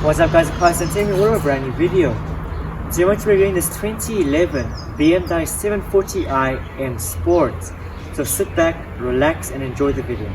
What's up guys, it's taking all a brand new video. Today we're reviewing this 2011 BMW 740i M-Sport. So sit back, relax and enjoy the video.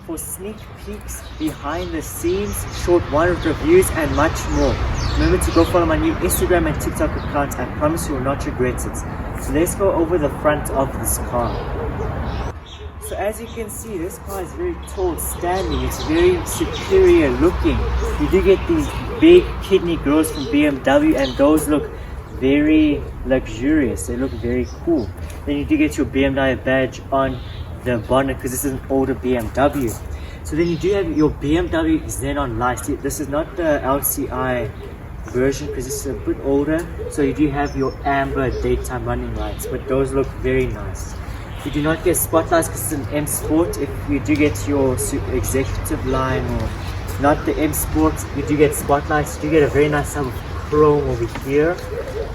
For sneak peeks, behind the scenes, short one reviews and much more. Remember to go follow my new Instagram and TikTok account. I promise you will not regret it. So let's go over the front of this car. So as you can see, this car is very tall standing. It's very superior looking. You do get these big kidney grills from BMW and those look very luxurious. They look very cool. Then you do get your BMW badge on the bonnet because this is an older BMW. So then you do have your BMW Xenon lights. This is not the LCI version because this is a bit older. So you do have your amber daytime running lights, but those look very nice. You do not get spotlights because it's an M Sport. If you do get your executive line or not the M Sport, you do get spotlights. You do get a very nice type of chrome over here.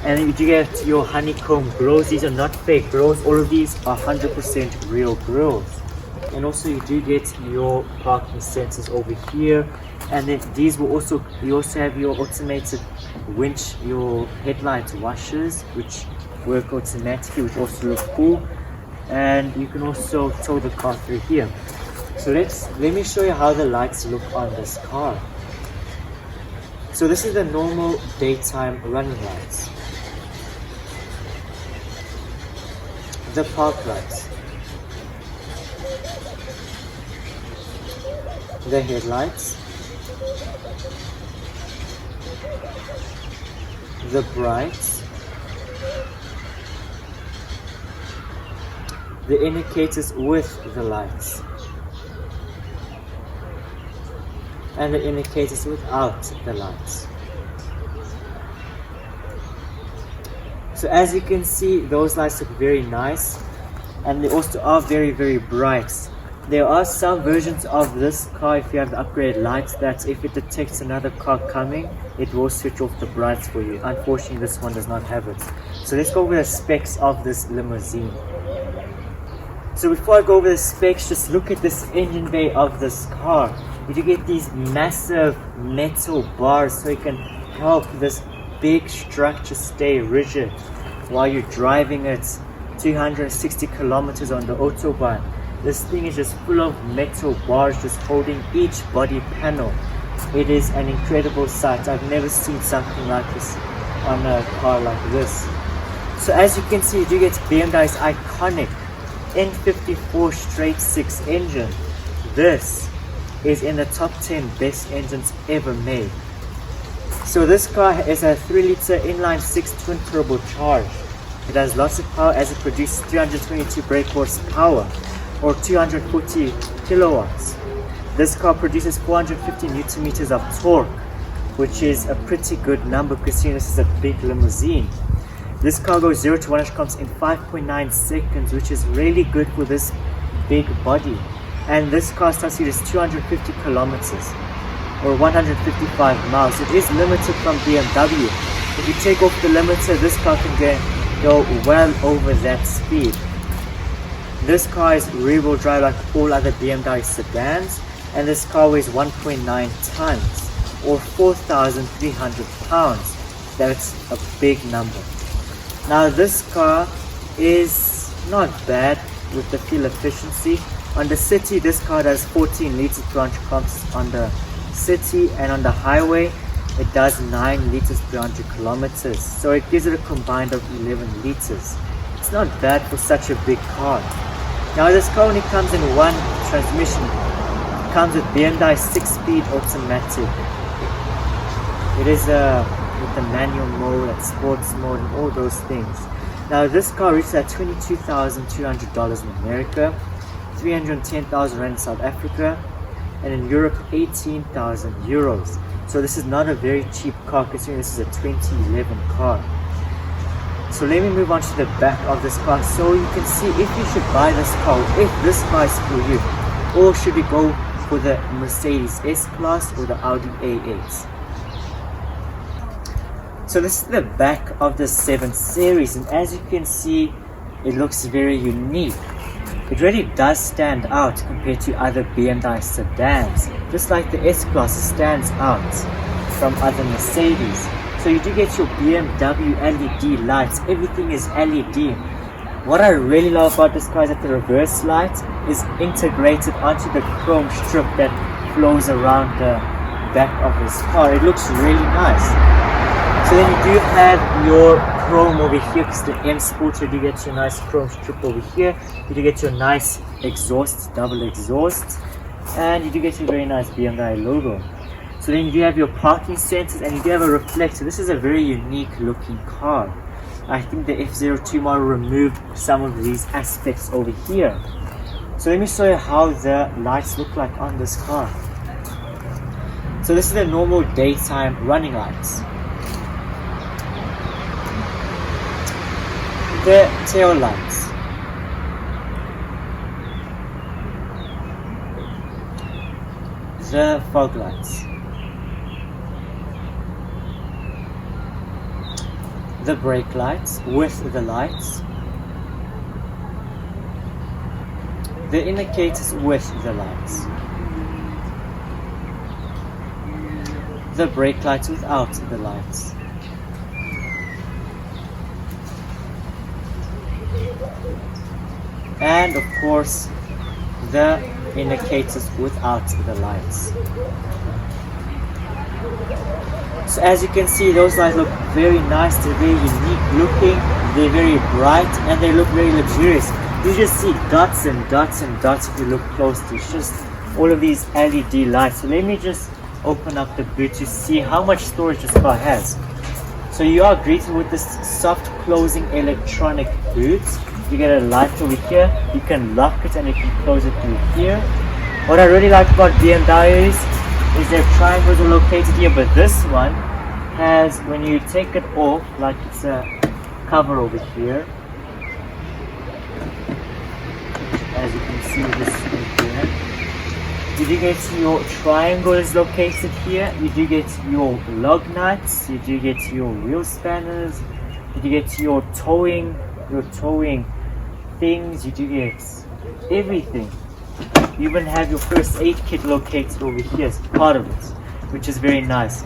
And then you do get your honeycomb grills. These are not fake grills. All of these are 100% real grills. And also you do get your parking sensors over here. And then these will also, you also have your automated winch, your headlight washers, which work automatically, which also look cool. And you can also tow the car through here. So let me show you how the lights look on this car. So this is the normal daytime running lights. The park lights, the headlights, the brights, the indicators with the lights, and the indicators without the lights. So as you can see, those lights look very nice and they also are very bright. There are some versions of this car, if you have the upgraded lights, that if it detects another car coming, it will switch off the brights for you. Unfortunately, this one does not have it. So let's go over the specs of this limousine. So before I go over the specs, just look at this engine bay of this car. You do get these massive metal bars so you can help this big structure stay rigid while you're driving it 260 kilometers on the autobahn. This thing is just full of metal bars just holding each body panel. It is an incredible sight. I've never seen something like this on a car like this. So as you can see, you do get BMW's iconic N54 straight 6 engine. This is in the top 10 best engines ever made. So this car is a 3-liter inline 6 twin turbo charge. It has lots of power as it produces 322 brake horsepower or 240 kilowatts. This car produces 450 Newton meters of torque, which is a pretty good number considering this is a big limousine. This car goes 0 to 100 km in 5.9 seconds, which is really good for this big body. And this car starts speed is 250 kilometers or 155 miles. It is limited from BMW. If you take off the limiter, this car can go well over that speed. This car is rear-wheel drive like all other BMW sedans, and this car weighs 1.9 tons or 4,300 pounds. That's a big number. Now this car is not bad with the fuel efficiency. On the city, this car does 14 liters per 100 kilometers on the city, and on the highway it does 9 liters per 100 kilometers. So it gives it a combined of 11 liters. It's not bad for such a big car. Now this car only comes in one transmission. It comes with BMW 6-speed automatic. It is with the manual mode and sports mode and all those things. Now this car reaches at $22,200 in America, 310,000 rand in South Africa, and in Europe 18,000 euros. So this is not a very cheap car considering this is a 2011 car. So let me move on to the back of this car so you can see if you should buy this car, if this car is for you, or should you go for the Mercedes S-Class or the Audi A8. So this is the back of the 7 Series, and as you can see, it looks very unique. It really does stand out compared to other BMW sedans. Just like the S-Class stands out from other Mercedes. So you do get your BMW LED lights. Everything is LED. What I really love about this car is that the reverse light is integrated onto the chrome strip that flows around the back of this car. It looks really nice. So then you do have your chrome over here because the M-Sport, you do get your nice chrome strip over here. You do get your nice exhaust, double exhaust, and you do get your very nice BMW logo. So then you do have your parking sensors and you do have a reflector. This is a very unique looking car. I think the F02 model removed some of these aspects over here. So let me show you how the lights look like on this car. So this is the normal daytime running lights. The tail lights, the fog lights, the brake lights with the lights, the indicators with the lights, the brake lights without the lights, and of course the indicators without the lights. So as you can see, those lights look very nice. They're very unique looking, they're very bright, and they look very luxurious. You just see dots and dots and dots if you look closely. It's just all of these LED lights. So let me just open up the boot to see how much storage this car has. So you are greeted with this soft closing electronic boot. You get a light over here, you can lock it and you can close it through here. What I really like about BMWs is their triangles are located here, but this one has, when you take it off, like it's a cover over here, as you can see this over here, you do get your triangle is located here, you do get your lug nuts, you do get your wheel spanners, you do get your towing things, you do get everything. You even have your first aid kit located over here as part of it, which is very nice.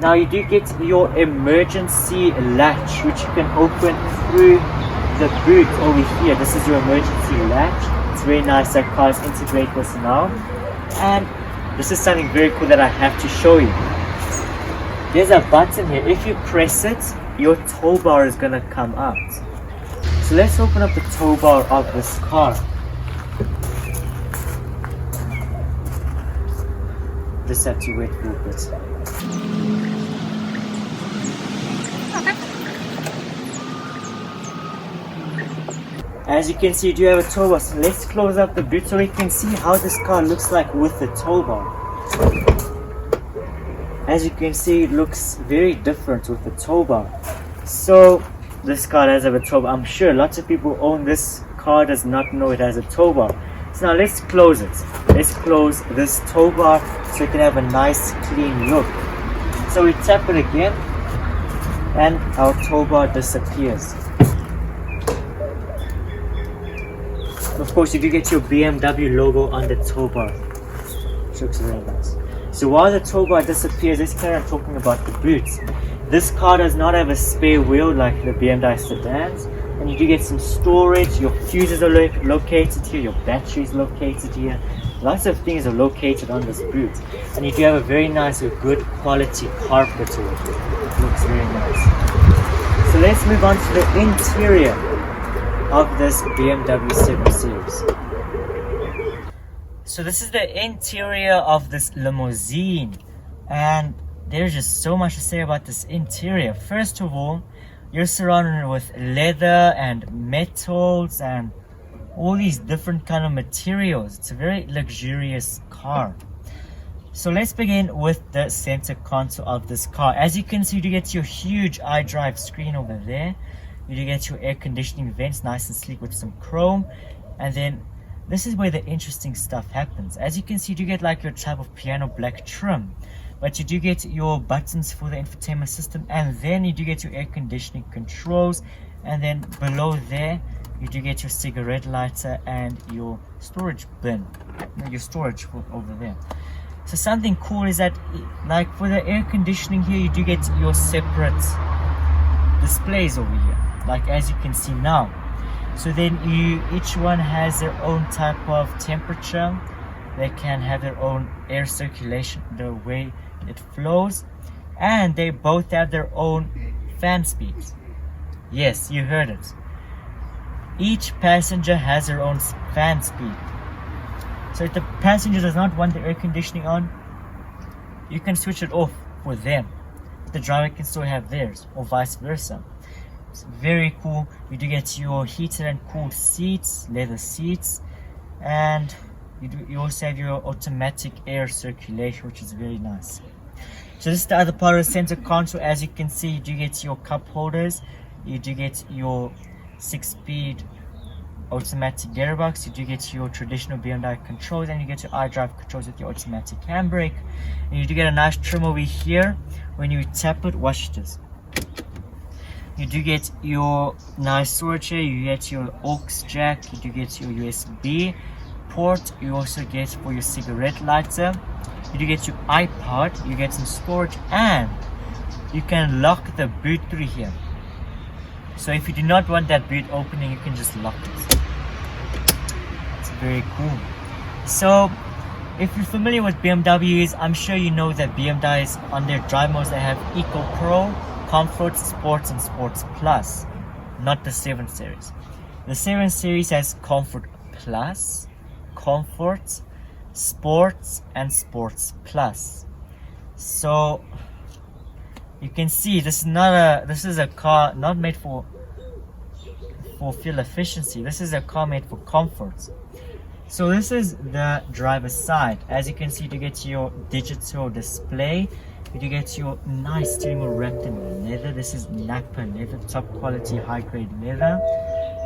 Now you do get your emergency latch, which you can open through the boot over here. This is your emergency latch. It's very nice that cars integrate this now. And this is something very cool that I have to show you. There's a button here. If you press it, your tow bar is going to come out. So let's open up the tow bar of this car. Just have to wait for a bit. As you can see, you do have a tow bar. So let's close up the boot so we can see how this car looks like with the tow bar. As you can see, it looks very different with the tow bar. So this car does have a tow bar. I'm sure lots of people own this car does not know it has a tow bar. So now let's close it. Let's close this tow bar so it can have a nice clean look. So we tap it again and our tow bar disappears. Of course, you do get your BMW logo on the tow bar, which looks very nice. So while the tow bar disappears, let's carry on talking about the boots. This car does not have a spare wheel like the BMW sedans, and you do get some storage. Your fuses are located here, your battery is located here. Lots of things are located on this boot, and you do have a very nice, good quality carpet to it. It looks very nice. So let's move on to the interior of this BMW 7 Series. So this is the interior of this limousine, and there's just so much to say about this interior. First of all, you're surrounded with leather and metals and all these different kind of materials. It's a very luxurious car. So let's begin with the center console of this car. As you can see, you get your huge iDrive screen over there. You do get your air conditioning vents, nice and sleek with some chrome. And then this is where the interesting stuff happens. As you can see, you do get like your type of piano black trim, but you do get your buttons for the infotainment system, and then you do get your air conditioning controls, and then below there you do get your cigarette lighter and your storage bin, your storage over there. So something cool is that, like for the air conditioning here, you do get your separate displays over here, like as you can see now. So then each one has their own type of temperature. They can have their own air circulation, the way it flows, and they both have their own fan speeds. Yes, you heard it. Each passenger has their own fan speed. So if the passenger does not want the air conditioning on, you can switch it off for them. The driver can still have theirs, or vice versa. It's very cool. You do get your heated and cooled seats, leather seats, and you also have your automatic air circulation, which is very nice. So this is the other part of the center console. As you can see, you do get your cup holders, you do get your 6-speed automatic gearbox, you do get your traditional BMW controls, and you get your iDrive controls with your automatic handbrake. And you do get a nice trim over here. When you tap it, watch this. You do get your nice storage here, you get your aux jack, you do get your USB port, you also get for your cigarette lighter, you do get your iPod, you get some storage, and you can lock the boot through here. So if you do not want that boot opening, you can just lock it. It's very cool. So if you're familiar with BMWs, I'm sure you know that BMWs on their drive modes, they have Eco Pro, Comfort, Sports, and Sports Plus, not the 7 Series. The 7 Series has Comfort Plus, Comfort, Sports, and Sports Plus. So you can see this is a car not made for fuel efficiency. This is a car made for comfort. So this is the driver's side. As you can see, you get your digital display. You get your nice steering wheel wrapped in leather. This is Napa leather, top quality, high grade leather.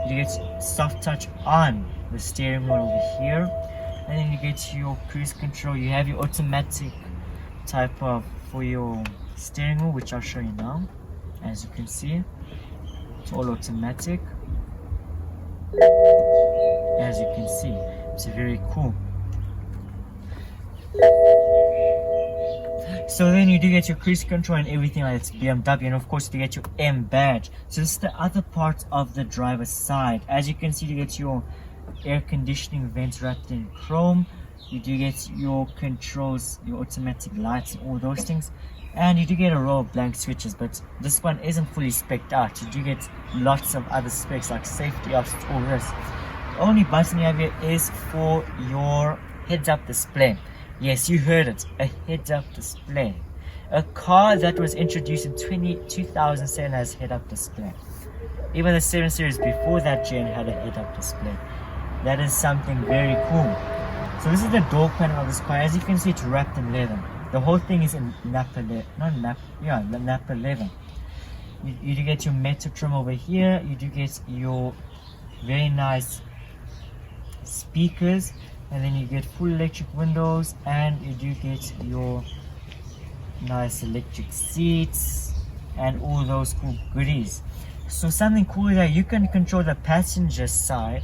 You get soft touch on the steering wheel over here, and then you get your cruise control. You have your automatic type of for your steering wheel, which I'll show you now. As you can see, it's all automatic. As you can see, it's very cool. So then you do get your cruise control and everything like it's BMW, and of course you get your M badge. So this is the other part of the driver's side. As you can see, you get your air conditioning vents wrapped in chrome. You do get your controls, your automatic lights and all those things. And you do get a row of blank switches, but this one isn't fully spec'd out. You do get lots of other specs like safety options, all this. The only button you have here is for your heads-up display. Yes, you heard it, a heads-up display. A car that was introduced in 2007 has head-up display. Even the 7 Series before that gen had a head-up display. That is something very cool. So this is the door panel of this car. As you can see, it's wrapped in leather. The whole thing is in nappa leather. You do get your metal trim over here. You do get your very nice speakers, and then you get full electric windows, and you do get your nice electric seats and all those cool goodies. So something cool is that you can control the passenger side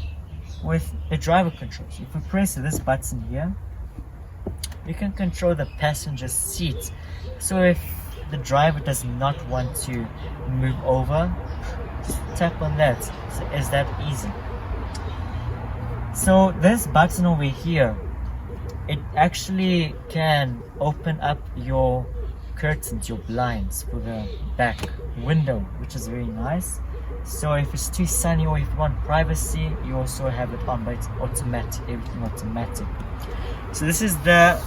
with the driver controls. If you press this button here, you can control the passenger seat. So if the driver does not want to move over, just tap on that. So it's that easy. So this button over here, it actually can open up your curtains, your blinds for the back window, which is very nice. So if it's too sunny or if you want privacy, you also have it on, but it's automatic, everything automatic. So this is the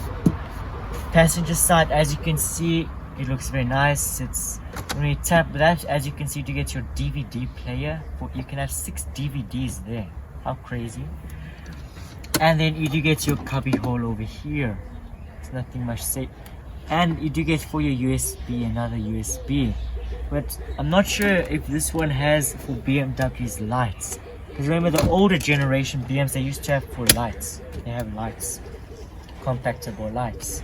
passenger side. As you can see, it looks very nice. It's when you tap that, as you can see, to get your DVD player. You can have 6 DVDs there. How crazy. And then you do get your cubby hole over here. It's nothing much to say. And you do get for your USB another USB. But I'm not sure if this one has for BMW's lights. Because remember the older generation BMs, they used to have for lights. They have lights. Compactable lights.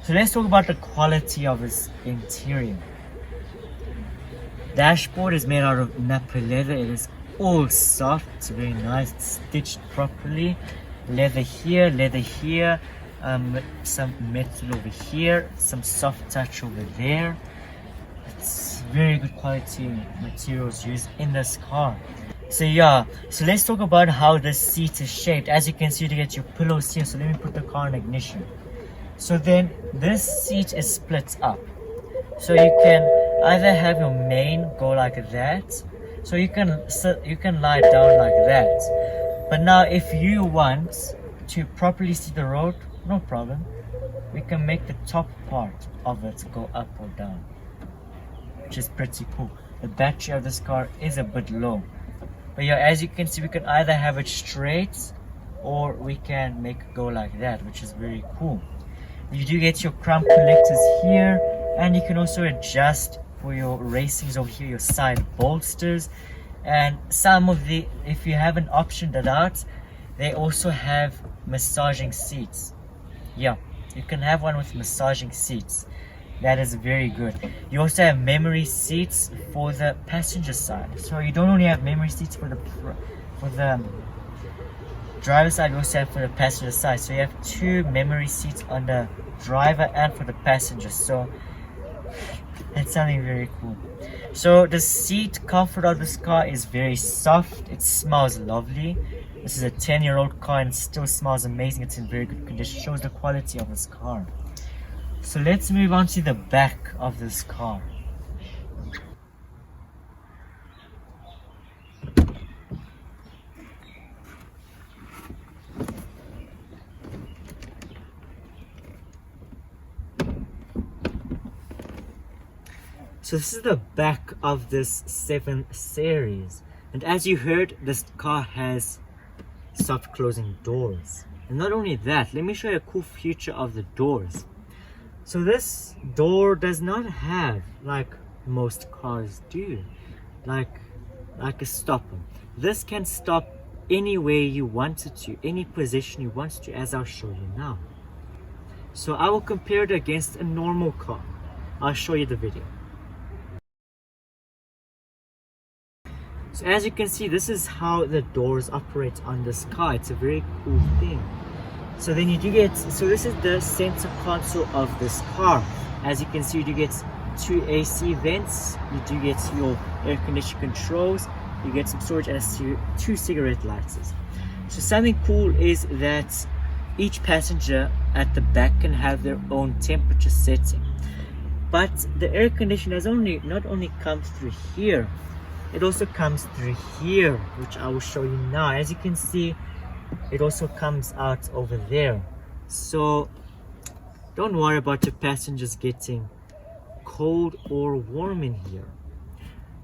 So let's talk about the quality of its interior. Dashboard is made out of nappa leather. It is all soft. It's very nice. It's stitched properly. Leather here, some metal over here, some soft touch over there. It's very good quality materials used in this car. So yeah, so let's talk about how this seat is shaped. As you can see, you get your pillows here. So let me put the car in ignition. So then this seat is split up. So you can either have your main go like that, so you can lie down like that. But now if you want to properly see the road, no problem. We can make the top part of it go up or down, which is pretty cool. The battery of this car is a bit low. But yeah, as you can see, we can either have it straight or we can make it go like that, which is very cool. You do get your crumb collectors here, and you can also adjust for your racings over here, your side bolsters. And some of the, if you haven't optioned it out, they also have massaging seats. Yeah, you can have one with massaging seats. That is very good. You also have memory seats for the passenger side. So you don't only have memory seats for the driver side, you also have for the passenger side. So you have 2 memory seats on the driver and for the passenger. So that's something very cool. So the seat comfort of this car is very soft. It smells lovely. This is a 10-year-old car and it still smells amazing. It's in very good condition. Shows the quality of this car. So let's move on to the back of this car. So this is the back of this 7 Series, and as you heard, this car has soft closing doors. And not only that, let me show you a cool feature of the doors. So this door does not have, like most cars do, like a stopper. This can stop any way you want it to, any position you want it to, as I'll show you now. So I will compare it against a normal car. I'll show you the video. So as you can see, this is how the doors operate on this car. It's a very cool thing. So then you do get, so this is the center console of this car. As you can see, you do get 2 AC vents, you do get your air conditioning controls, you get some storage and 2 cigarette lighters. So something cool is that each passenger at the back can have their own temperature setting. But the air conditioner not only comes through here, it also comes through here, which I will show you now. As you can see, it also comes out over there. So don't worry about your passengers getting cold or warm in here.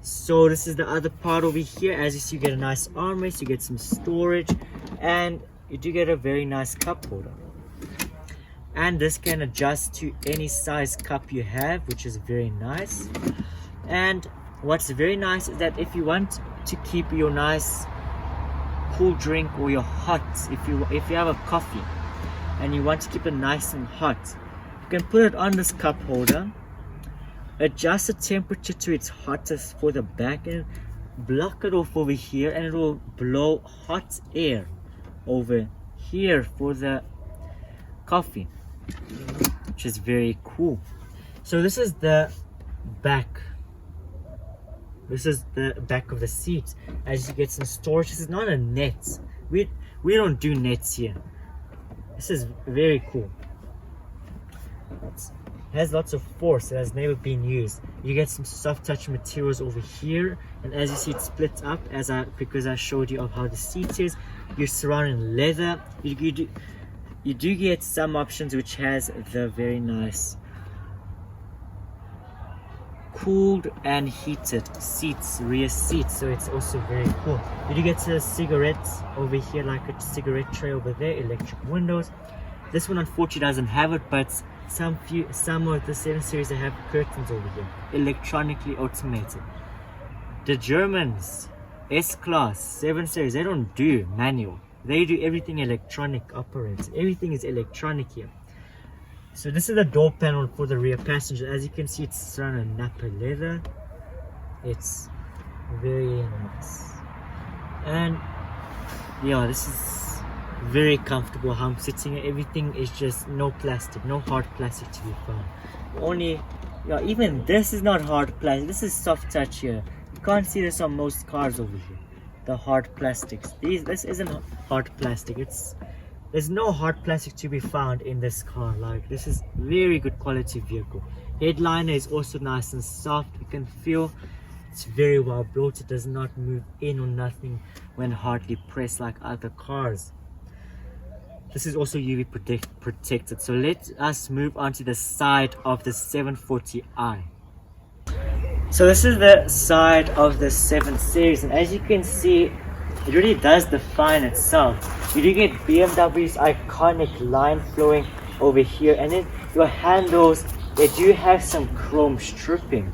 So this is the other part over here. As you see, you get a nice armrest, you get some storage, and you do get a very nice cup holder. And this can adjust to any size cup you have, which is very nice. And what's very nice is that if you want to keep your nice cool drink or your hot, if you have a coffee and you want to keep it nice and hot, you can put it on this cup holder, adjust the temperature to its hottest for the back, and block it off over here, and it will blow hot air over here for the coffee, which is very cool. So this is the back. This is the back of the seat. As you get some storage, this is not a net. We don't do nets here. This is very cool. It has lots of force. It has never been used. You get some soft touch materials over here, and as you see, it splits up because I showed you of how the seat is. You're surrounded in leather. You do get some options which has the very nice cooled and heated seats, rear seats, so it's also very cool. You do get a cigarette over here, like a cigarette tray over there, electric windows. This one unfortunately doesn't have it, but some of the 7 Series they have curtains over here, electronically automated. The Germans, S-Class, 7 Series, they don't do manual. They do everything electronic operated. Everything is electronic here. So this is the door panel for the rear passenger. As you can see, it's surrounded in Napa leather. It's very nice. And yeah, this is very comfortable how I'm sitting here. Everything is just no plastic, no hard plastic to be found. Only, yeah, even this is not hard plastic. This is soft touch here. You can't see this on most cars over here. The hard plastics. This isn't hard plastic. There's no hard plastic to be found in this car. Like, this is very good quality vehicle. Headliner is also nice and soft. You can feel it's very well built. It does not move in or nothing when hardly pressed like other cars. This is also UV protected. So let us move on to the side of the 740i. So this is the side of the 7 Series, and as you can see, it really does define itself. You do get BMW's iconic line flowing over here, and then your handles, they do have some chrome stripping.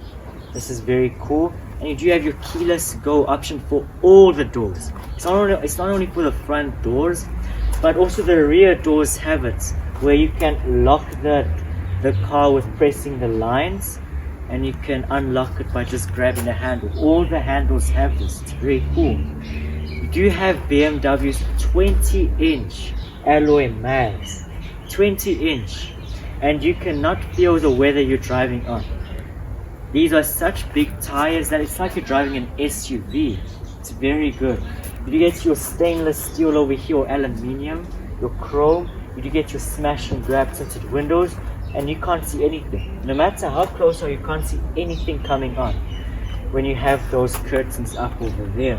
This is very cool. And you do have your keyless go option for all the doors. It's not only for the front doors, but also the rear doors have it, where you can lock the car with pressing the lines, and you can unlock it by just grabbing the handle. All the handles have this. It's very cool. You do have BMW's 20-inch alloy mags. 20-inch. And you cannot feel the weather you're driving on. These are such big tires that it's like you're driving an SUV. It's very good. You get your stainless steel over here, or aluminium, your chrome. You do get your smash and grab tinted windows, and you can't see anything. No matter how close you can't see anything coming on when you have those curtains up over there.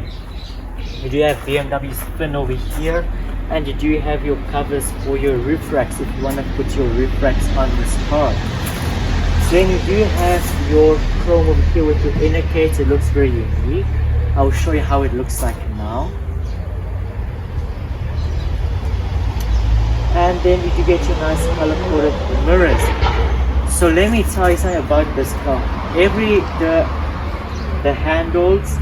You do have BMW's fin over here, and you do have your covers for your roof racks if you want to put your roof racks on this car. So then you do have your chrome over here with your indicator. It looks very unique. I will show you how it looks like now. And then you do get your nice color-coded mirrors. So let me tell you something about this car. The handles,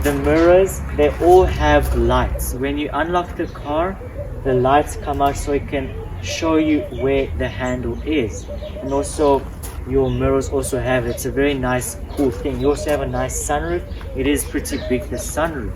the mirrors, they all have lights. When you unlock the car, the lights come out so it can show you where the handle is. And also your mirrors also have it. It's a very nice, cool thing. You also have a nice sunroof. It is pretty big, the sunroof.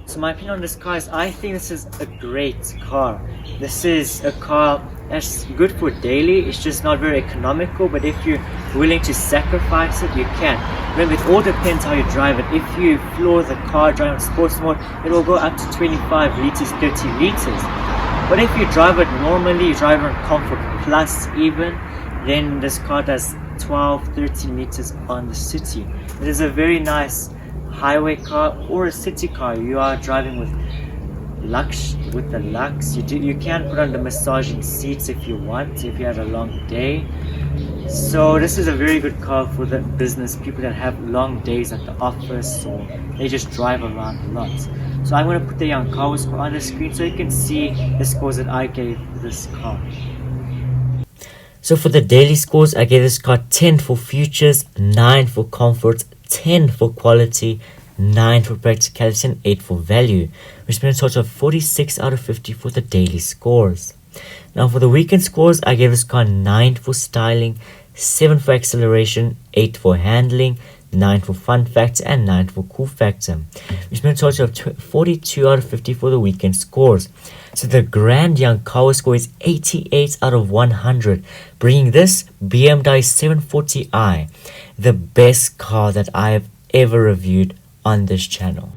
So my opinion on this car is, I think this is a great car. This is a car that's good for daily. It's just not very economical, but if you're willing to sacrifice it, you can. Remember, it all depends how you drive it. If you floor the car, drive on sports mode, it will go up to 25 liters, 30 liters. But if you drive it normally, you drive it on Comfort Plus even, then this car does 12-13 meters on the city. It is a very nice highway car or a city car. You are driving with the lux. You can put on the massaging seats if you want, if you had a long day. So this is a very good car for the business people that have long days at the office, or they just drive around a lot. So I'm going to put the Yankawa score on the screen so you can see the scores that I gave this car. So for the daily scores, I gave this car 10 for features, 9 for comfort, 10 for quality, 9 for practicality, and 8 for value, which means a total of 46 out of 50 for the daily scores. Now for the weekend scores, I gave this car 9 for styling, 7 for acceleration, 8 for handling, 9 for fun factor, and 9 for cool factor, which means a total of 42 out of 50 for the weekend scores. So the grand Yankawa score is 88 out of 100, bringing this BMW 740i, the best car that I have ever reviewed on this channel.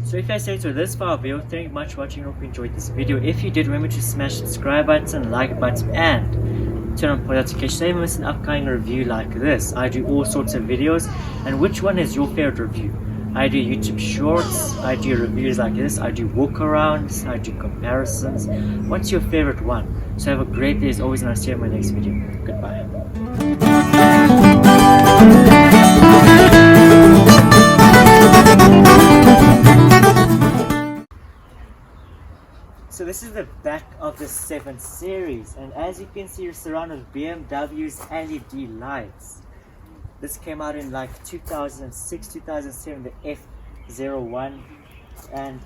So if I say so this far video, thank you much for watching. Hope you enjoyed this video. If you did, remember to smash the subscribe button, like button, and turn on post notifications so you miss an upcoming review like this. I do all sorts of videos, and which one is your favorite review? I do YouTube shorts, I do reviews like this, I do walk-arounds, I do comparisons. What's your favorite one? So have a great day as always, and I'll see you in my next video. Goodbye. So this is the back of the 7 Series, and as you can see, you're surrounded with BMW's LED lights. This came out in like 2006, 2007, the F01, and